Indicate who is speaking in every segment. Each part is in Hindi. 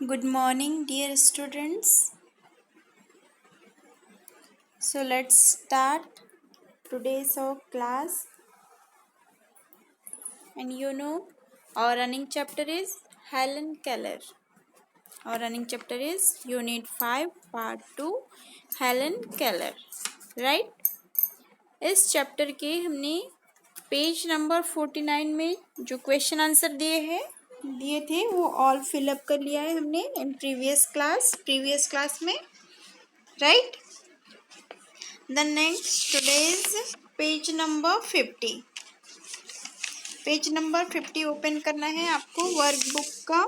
Speaker 1: Good morning, dear students. So let's start today's our class. And our running chapter is Helen Keller. Our running chapter is Unit 5, Part 2, Helen Keller. Right? इस चैप्टर के हमने पेज नंबर 49 में जो क्वेश्चन आंसर दिए थे वो ऑल फिलअप कर लिया है हमने इन प्रीवियस क्लास में. Right? The next today is page number 50. Page number 50 open करना है आपको वर्कबुक का.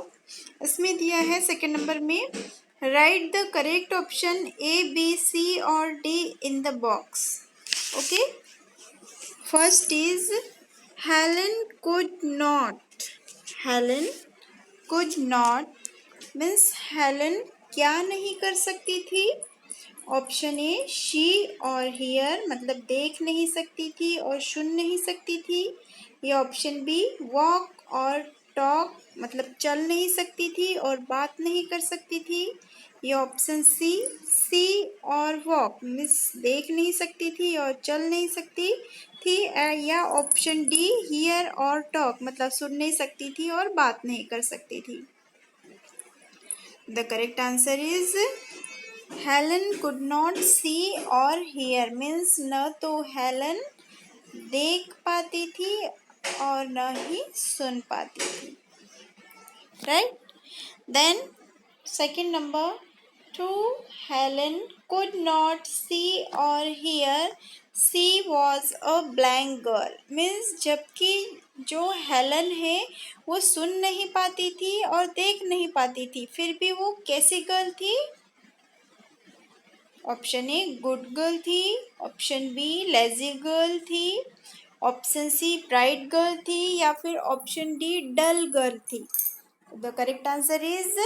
Speaker 1: इसमें दिया है सेकंड नंबर में write the correct option A B C और D in the box. Okay. First is Helen could not means Helen क्या नहीं कर सकती थी. ऑप्शन ए शी और हियर मतलब देख नहीं सकती थी और सुन नहीं सकती थी. या ऑप्शन बी वॉक और टॉक मतलब चल नहीं सकती थी और बात नहीं कर सकती थी. या ऑप्शन सी और वॉक मीन्स देख नहीं सकती थी और चल नहीं सकती थी. या ऑप्शन डी हियर और टॉक मतलब सुन नहीं सकती थी और बात नहीं कर सकती थी. The correct answer is Helen could not see और हियर मीन्स न तो हेलन देख पाती थी और न ही सुन पाती थी. Right. Then second number 2 Helen could not see और hear she was a blind girl means जबकि जो हेलन है वो सुन नहीं पाती थी और देख नहीं पाती थी फिर भी वो कैसी गर्ल थी. ऑप्शन ए गुड गर्ल थी. ऑप्शन बी लेजी गर्ल थी. ऑप्शन सी ब्राइट गर्ल थी. या फिर ऑप्शन डी डल गर्ल थी. The correct answer is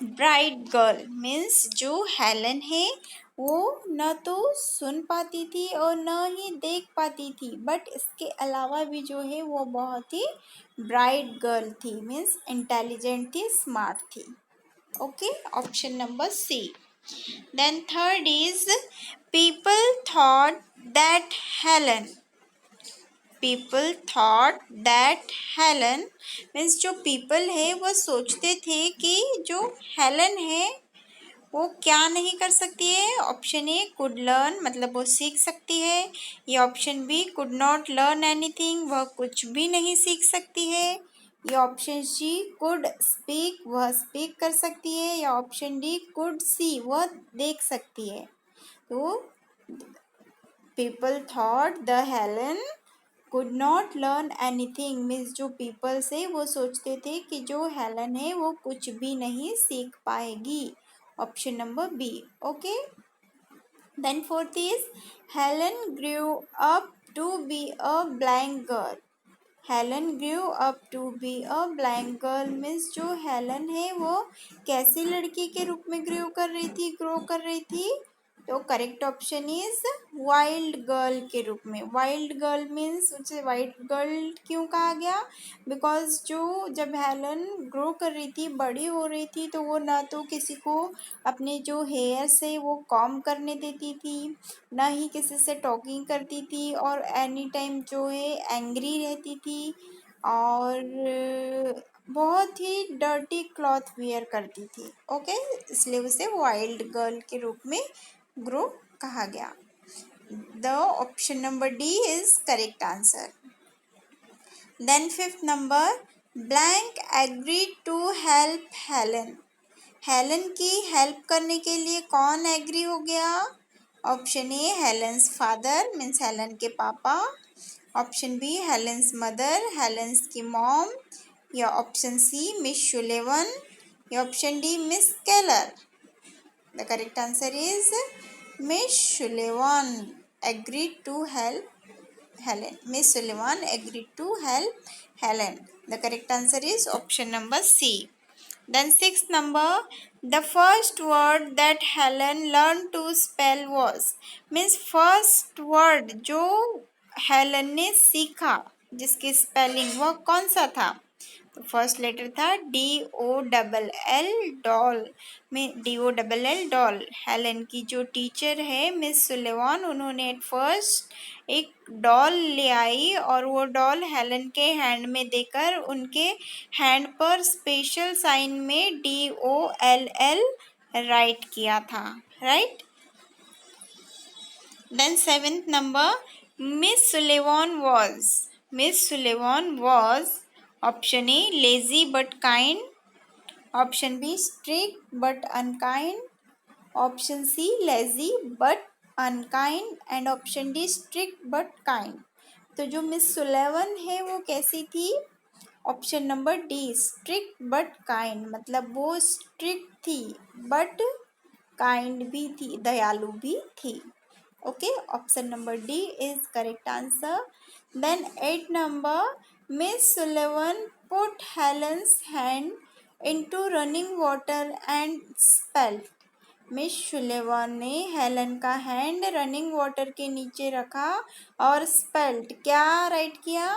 Speaker 1: bright girl means जो हेलन है वो न तो सुन पाती थी और न ही देख पाती थी बट इसके अलावा भी जो है वो बहुत ही ब्राइट गर्ल थी मीन्स इंटेलिजेंट थी स्मार्ट थी. Okay. Option number C. Then third is people thought that Helen means जो people है वो सोचते थे कि जो हेलन है वो क्या नहीं कर सकती है. ऑप्शन ए कुड लर्न मतलब वो सीख सकती है. या option B could not learn anything वह कुछ भी नहीं सीख सकती है. या ऑप्शन सी कुड स्पीक वह स्पीक कर सकती है. या ऑप्शन डी कुड सी वह देख सकती है. तो people thought the Helen could not learn anything means जो पीपल से वो सोचते थे कि जो हेलन है वो कुछ भी नहीं सीख पाएगी. Option number B. Okay. Then fourth is Helen grew up to be a blind girl. Helen grew up to be a blind girl means जो हेलन है वो कैसी लड़की के रूप में ग्रो कर रही थी. तो correct option is wild girl के रूप में. वाइल्ड गर्ल मीन्स उसे वाइल्ड गर्ल क्यों कहा गया बिकॉज जो जब हेलन ग्रो कर रही थी बड़ी हो रही थी तो वो ना तो किसी को अपने जो हेयर से वो कॉम करने देती थी ना ही किसी से टॉकिंग करती थी और एनी टाइम जो है एंग्री रहती थी और बहुत ही डर्टी क्लॉथ वेयर करती थी. ओके. इसलिए उसे वाइल्ड गर्ल के रूप में ग्रो कहा गया. The option number D is correct answer. Then fifth number blank agree to help Helen. Helen की हेल्प करने के लिए कौन एग्री हो गया. Option A Helen's father means Helen के पापा. Option B Helen's mother Helen's की मॉम. या ऑप्शन सी मिस सुलेवन. या option D Miss Keller. The correct answer is Miss Sullivan agreed to help Helen. Miss Sullivan agreed to help Helen. The correct answer is option number C. Then sixth number, the first word that Helen learned to spell was means first word जो हेलन ने सीखा जिसकी स्पेलिंग वह कौन सा था. तो फर्स्ट लेटर था DOLL डॉल में, DOLL डॉल। हेलन की जो टीचर है मिस सुलेवान, उन्होंने एट फर्स्ट एक डॉल ले आई और वो डॉल हेलन के हैंड में देकर उनके हैंड पर स्पेशल साइन में DOLL राइट किया था, right. Then seventh number, Miss Sullivan was option A lazy but kind, option B strict but unkind, option C lazy but unkind and option D strict but kind. तो जो मिस सुलेवन है वो कैसी थी? Option number D strict but kind, मतलब वो स्ट्रिक्ट थी बट काइंड भी थी, दयालु भी थी। Okay, option number D is correct answer. Then 8 number, Miss Sullivan put Helen's hand into running water and spelt. Miss Sullivan ने हेलन का हैंड रनिंग वाटर के नीचे रखा और स्पेल्ट क्या राइट किया?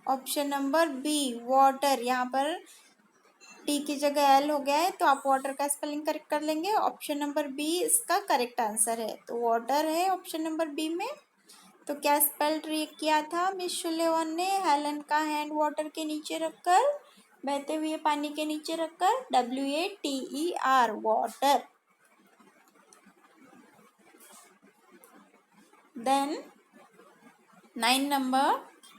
Speaker 1: Option number B water. यहाँ पर टी की जगह एल हो गया है तो आप वाटर का स्पेलिंग करेक्ट कर लेंगे। ऑप्शन नंबर बी इसका करेक्ट आंसर है, तो वाटर है ऑप्शन नंबर बी में। तो क्या स्पेल्ट किया था मिस सुलेवन ने? हेलन का हैंड वाटर के नीचे रखकर, बहते हुए पानी के नीचे रखकर, WATER water. Then 9 number,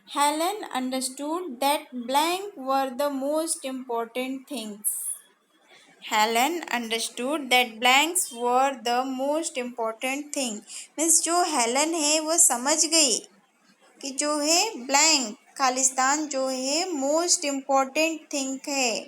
Speaker 1: Helen understood that blank were the most important things. Helen understood that blanks were the most important thing. Means जो हेलन है वो समझ गई कि जो है ब्लैंक खालिस्तान जो है मोस्ट इम्पॉर्टेंट थिंग है।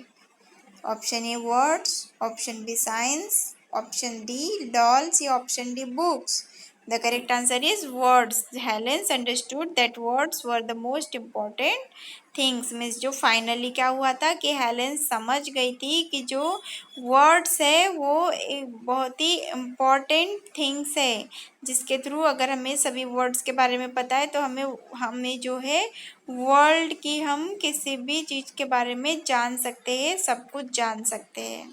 Speaker 1: Option A words, option B science, option D dolls या option D books. The correct answer is words. Helen understood that words were the most important things. Means जो फाइनली क्या हुआ था कि हेलन समझ गई थी कि जो वर्ड्स है वो एक बहुत ही इम्पॉर्टेंट थिंग्स है, जिसके थ्रू अगर हमें सभी वर्ड्स के बारे में पता है तो हमें जो है वर्ल्ड की हम किसी भी चीज़ के बारे में जान सकते हैं, सब कुछ जान सकते हैं।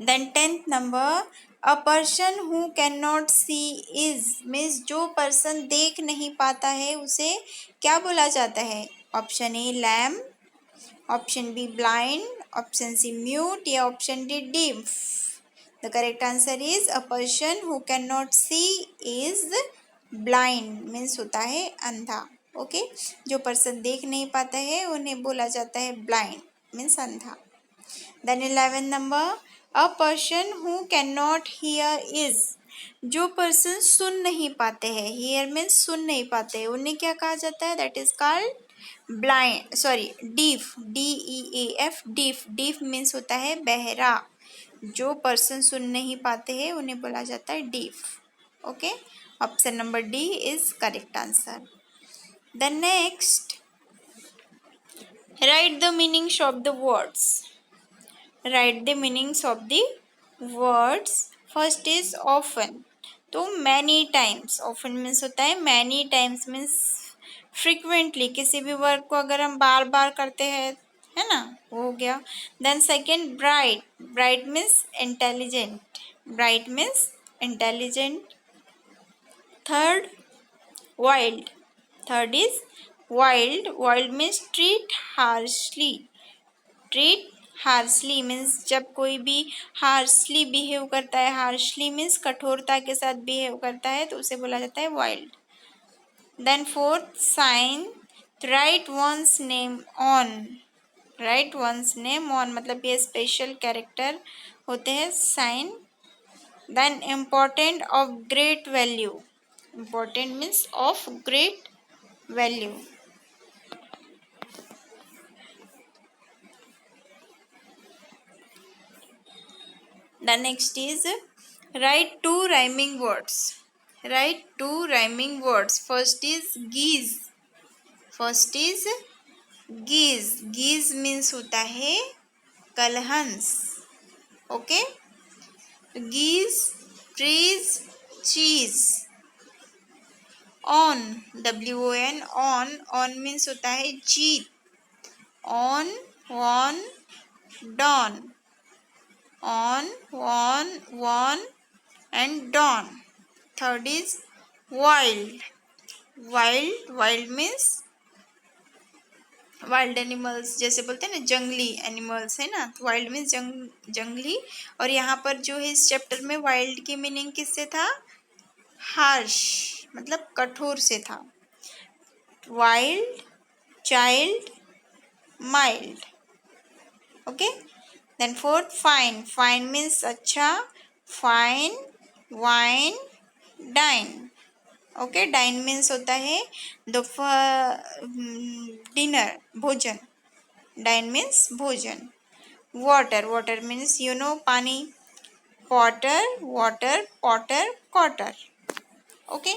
Speaker 1: Then 10th number, a person who can not see is, means जो पर्सन देख नहीं पाता है उसे क्या बोला जाता है? Option A lame, option B blind, option C mute या option D deaf. The correct answer is a person who can not see is blind, means होता है अंधा। ओके, जो पर्सन देख नहीं पाता है उन्हें बोला जाता है ब्लाइंड, मीन्स अंधा। Then 11 number, a person who can not hear is, जो पर्सन सुन नहीं पाते हैं, हियर मीन्स सुन नहीं पाते, उन्हें क्या कहा जाता है? That is called blind, sorry deaf, DEAF deaf. Deaf means होता है बहरा, जो पर्सन सुन नहीं पाते हैं उन्हें बोला जाता है deaf. Okay, option number D is correct answer. The next, right the meanings of the words. Write the meanings of the words. First is often, तो many times, often means होता है many times means frequently, किसी भी वर्ड को अगर हम बार बार करते हैं, है ना, वो हो गया। Then second bright, bright means intelligent, bright means intelligent। Third wild, third is wild, wild means treat harshly, treat harshly means जब कोई भी हार्शली बिहेव करता है, हार्शली मीन्स कठोरता के साथ बिहेव करता है तो उसे बोला जाता है wild. Then fourth sign, write one's name on, write one's name on मतलब ये स्पेशल कैरेक्टर होते हैं sign. Then important of great value, important means of great value. The next is write two rhyming words. Write two rhyming words. First is geese. First is geese. Geese means होता है कलहंस। Okay, geese, trees, cheese. On, WON, on, on means होता है जीत। on, on, dawn. On, on, and dawn. Third is wild. Wild means wild animals, जैसे बोलते हैं ना जंगली एनिमल्स है ना, तो वाइल्ड मीन्स जंगली। और यहाँ पर जो है इस चैप्टर में वाइल्ड की मीनिंग किससे था? हार्श, मतलब कठोर से था। Wild, child, mild. Okay, then fourth fine. Fine means अच्छा। Fine, wine, dine. Okay, dine means होता है दोपहर, डिनर, भोजन। डाइन मीन्स भोजन। वाटर, वाटर मीन्स पानी। Potter, water, potter, cotter. Okay,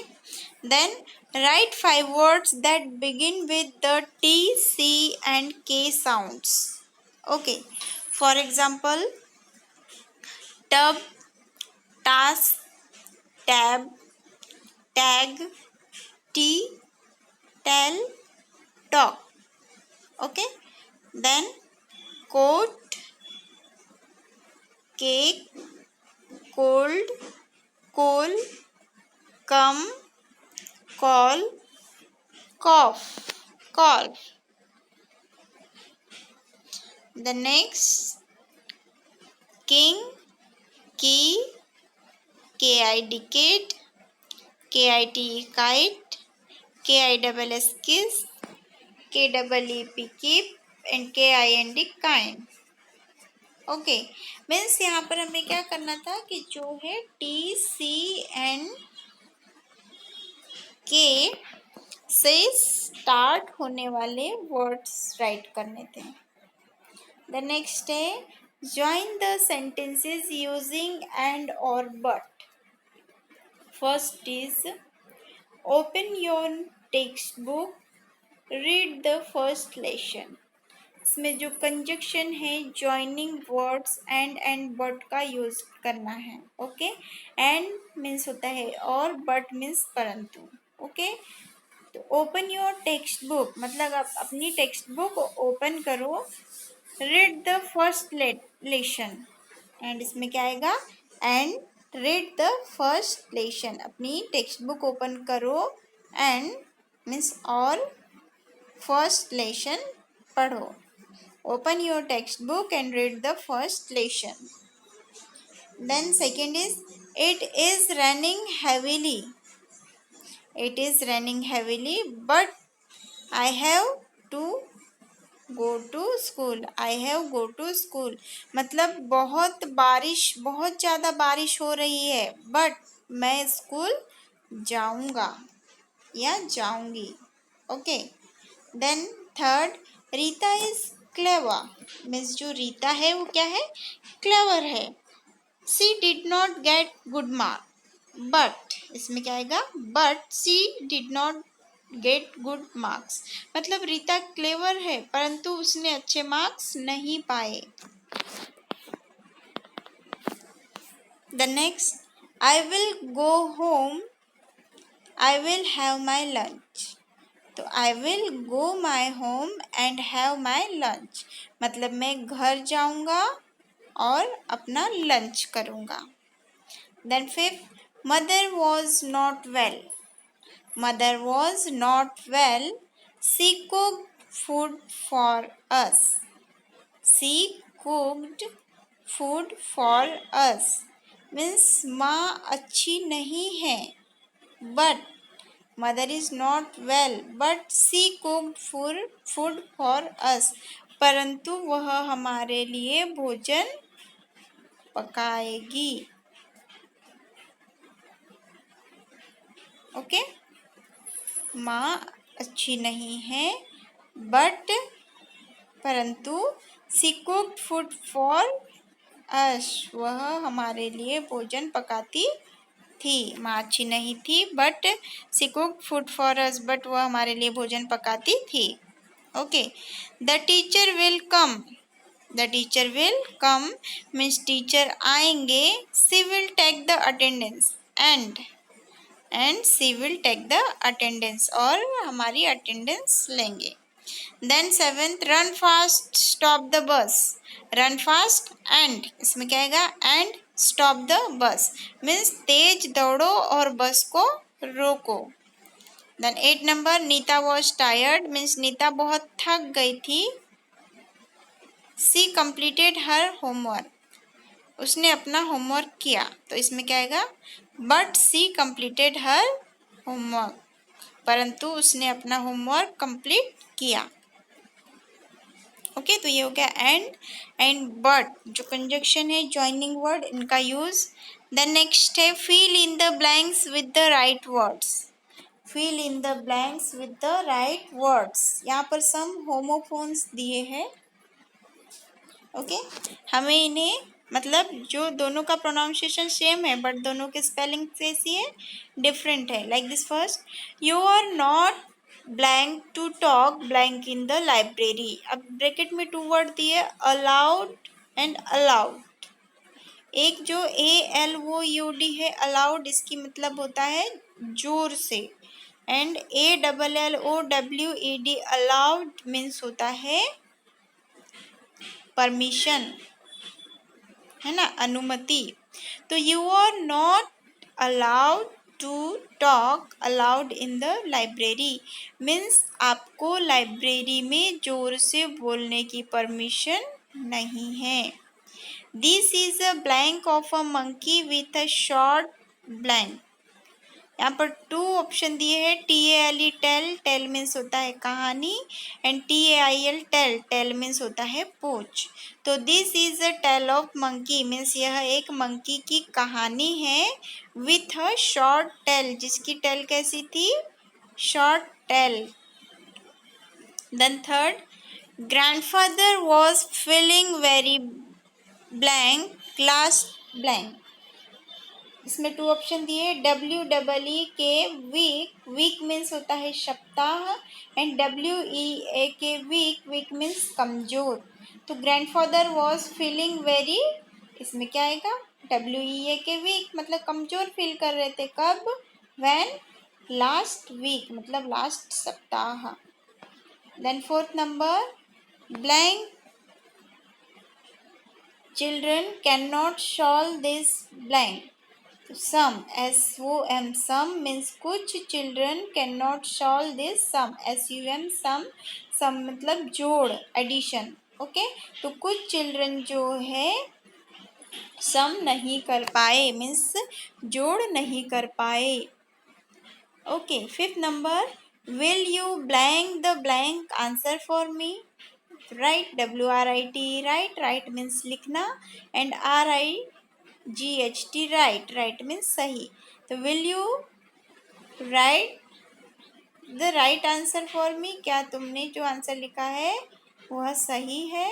Speaker 1: then write 5 words that begin with the T, C and K sounds. Okay, for example, tub, task, tab, tag, tea, tell, talk. Okay, then coat, cake, cold, coal, come, call, cough, call. The next, king, key, KID kid, KITE kite, KISS kiss, KEEP keep, and KIND kind. Okay, means यहाँ पर हमें क्या करना था कि जो है टी, सी एंड के से स्टार्ट होने वाले वर्ड्स राइट करने थे। द नेक्स्ट है join the sentences using and और but. First is open your textbook, read the first lesson. इसमें जो कंजक्शन है ज्वाइनिंग वर्ड्स एंड बट का यूज करना है। ओके, एंड मीन्स होता है और, बट मीन्स परंतु। ओके, तो ओपन योर टेक्स्ट बुक मतलब आप अपनी टेक्स्ट बुक ओपन करो। Read the first lesson, and इसमें क्या आएगा? And read the first lesson. अपनी टेक्स्ट बुक ओपन करो एंड मीन्स और फर्स्ट लेसन पढ़ो। Open your textbook and read the first lesson. Then second is it is raining heavily. It is raining heavily, but I have to go to school. I have go to school. मतलब बहुत ज़्यादा बारिश हो रही है, but मैं स्कूल जाऊँगा या जाऊँगी। Okay, then third, Rita is clever means जो रीता है वो क्या है? क्लेवर है। She did not get good mark, but इसमें क्या आएगा? But she did not get good marks, मतलब रीता क्लेवर है परंतु उसने अच्छे मार्क्स नहीं पाए। The next, I will go home, I will have my lunch. तो I will go my home and have my lunch, मतलब मैं घर जाऊंगा और अपना लंच करूंगा। Then fifth, mother was not well. Mother was not well, she cooked food for us. She cooked food for us means माँ अच्छी नहीं है, but mother is not well but she cooked food for us, परंतु वह हमारे लिए भोजन पकाएगी। ओके, माँ अच्छी नहीं है बट परंतु सी कुक्ड फूड फॉर अस, वह हमारे लिए भोजन पकाती थी। माँ अच्छी नहीं थी but she cooked food for us, but वह हमारे लिए भोजन पकाती थी। Okay, the teacher will come. The teacher will come means teacher आएंगे। She will take the attendance and she will take the attendance, और हमारी अटेंडेंस लेंगे। Then seventh, run fast stop the bus. Run fast and, इसमें क्या आएगा, and stop the bus means तेज दौड़ो और बस को रोको। Then 8 number, Neeta was tired means Neeta बहुत थक गई थी। सी कंप्लीटेड हर होमवर्क, उसने अपना होमवर्क किया, तो इसमें क्या आएगा, but she completed her homework, परंतु उसने अपना होमवर्क कंप्लीट किया। ओके, तो ये हो गया एंड बट जो कंजक्शन है, जॉइनिंग वर्ड, इनका यूज। देन नेक्स्ट है fill in the blanks with the right words. Fill in the blanks with the right words, यहाँ पर सम होमोफोन्स दिए हैं। ओके, हमें इन्हें मतलब जो दोनों का प्रोनाउंसिएशन सेम है बट दोनों के स्पेलिंग कैसी है, डिफरेंट है। Like this first, you are not blank to talk blank in the library. अब ब्रैकेट में 2 वर्ड दिए, अलाउड एंड अलाउड। एक जो ALOUD है, अलाउड, इसकी मतलब होता है जोर से, एंड ALLOWED अलाउड मीन्स होता है परमिशन, है ना, अनुमति। तो you are not allowed to talk allowed in the library means आपको लाइब्रेरी में जोर से बोलने की परमिशन नहीं है। This is a blank of a monkey with a short blank. यहाँ पर 2 ऑप्शन दिए हैं, TALE टेल, टेल मीन्स होता है कहानी, and TAIL tail, tail means होता है पूछ। तो this is a tail of monkey means यह एक मंकी की कहानी है, विथ अ शॉर्ट टेल, जिसकी टेल कैसी थी, short tail. Then third, grandfather was feeling very blank last blank. इसमें 2 ऑप्शन दिए, WEEK वीक, वीक मीन्स होता है सप्ताह, and WEAK week, week means कमजोर। तो ग्रैंडफादर वॉज फीलिंग वेरी, इसमें क्या आएगा, WEAK वीक मतलब कमजोर फील कर रहे थे, कब, व्हेन, लास्ट वीक मतलब लास्ट सप्ताह। Then 4th number, blank children can not solve this blank. Some, SOM, some means कुछ, children can not solve this sum, SUM, sum मतलब जोड़, एडिशन। ओके, तो कुछ चिल्ड्रन जो है सम नहीं कर पाए मीन्स जोड़ नहीं कर पाए। Okay, 5th number, will you blank the blank answer for me. Write, WRIT, write, right means लिखना, एंड RIGHT राइट, राइट मीन्स सही। तो will you write the right answer for me, क्या तुमने जो आंसर लिखा है वह सही है।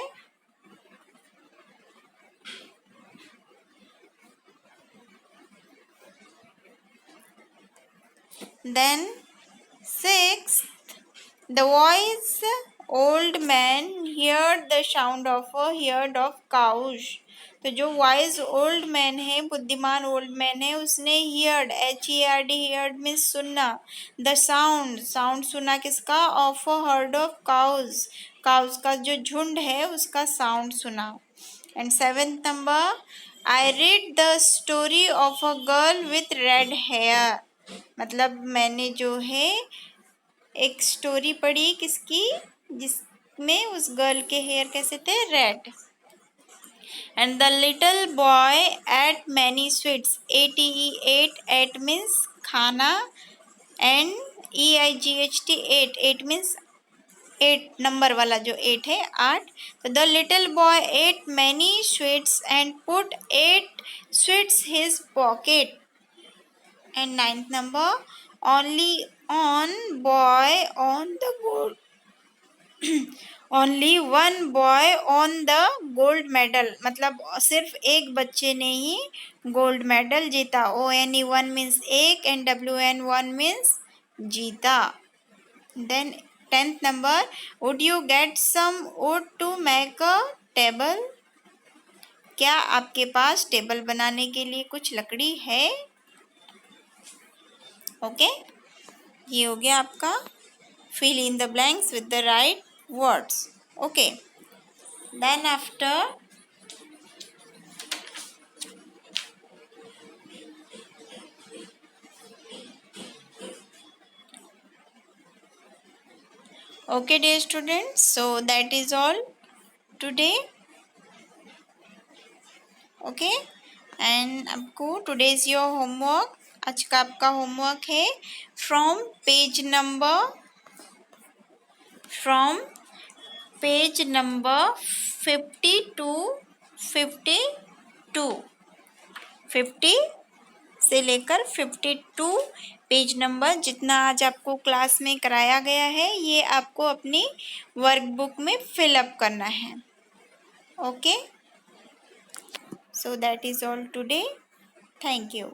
Speaker 1: Then 6th, the wise old man heard the sound of a herd of cows। तो जो वाइज ओल्ड मैन है, बुद्धिमान ओल्ड मैन है, उसने हियर्ड, HERD, हियर्ड मीन्स सुनना, द साउंड, साउंड सुना किसका, of a herd of cows, cows का जो झुंड है उसका साउंड सुना। And 7th number, I read the story of a girl with red hair. मतलब मैंने जो है एक स्टोरी पढ़ी किसकी, जिसमें उस गर्ल के हेयर कैसे थे, red. And the little boy ate many sweets, ATE, ate means खाना, and EIGHT eight, eight means 8 number वाला जो 8 है, 8। तो the little boy ate many sweets and put 8 sweets his pocket. And 9th number, only one boy won the gold, only one boy won the gold medal, मतलब सिर्फ एक बच्चे ने ही गोल्ड मेडल जीता। ONE 1 मीन्स एक, एंड WN 1 मीन्स जीता। Then 10th number, would you get some wood to make a table. क्या आपके पास टेबल बनाने के लिए कुछ लकड़ी है। ओके, ये हो गया आपका fill in the blanks with the right words. Okay, then after okay dear students, so that is all today. Okay and आपको टुडेज योर होमवर्क, आज का आपका होमवर्क है फ्रॉम पेज नंबर 50 टू 52, 50 से लेकर 52 पेज नंबर जितना आज आपको क्लास में कराया गया है ये आपको अपनी वर्कबुक में फिलअप करना है. Okay, so that is all today. Thank you.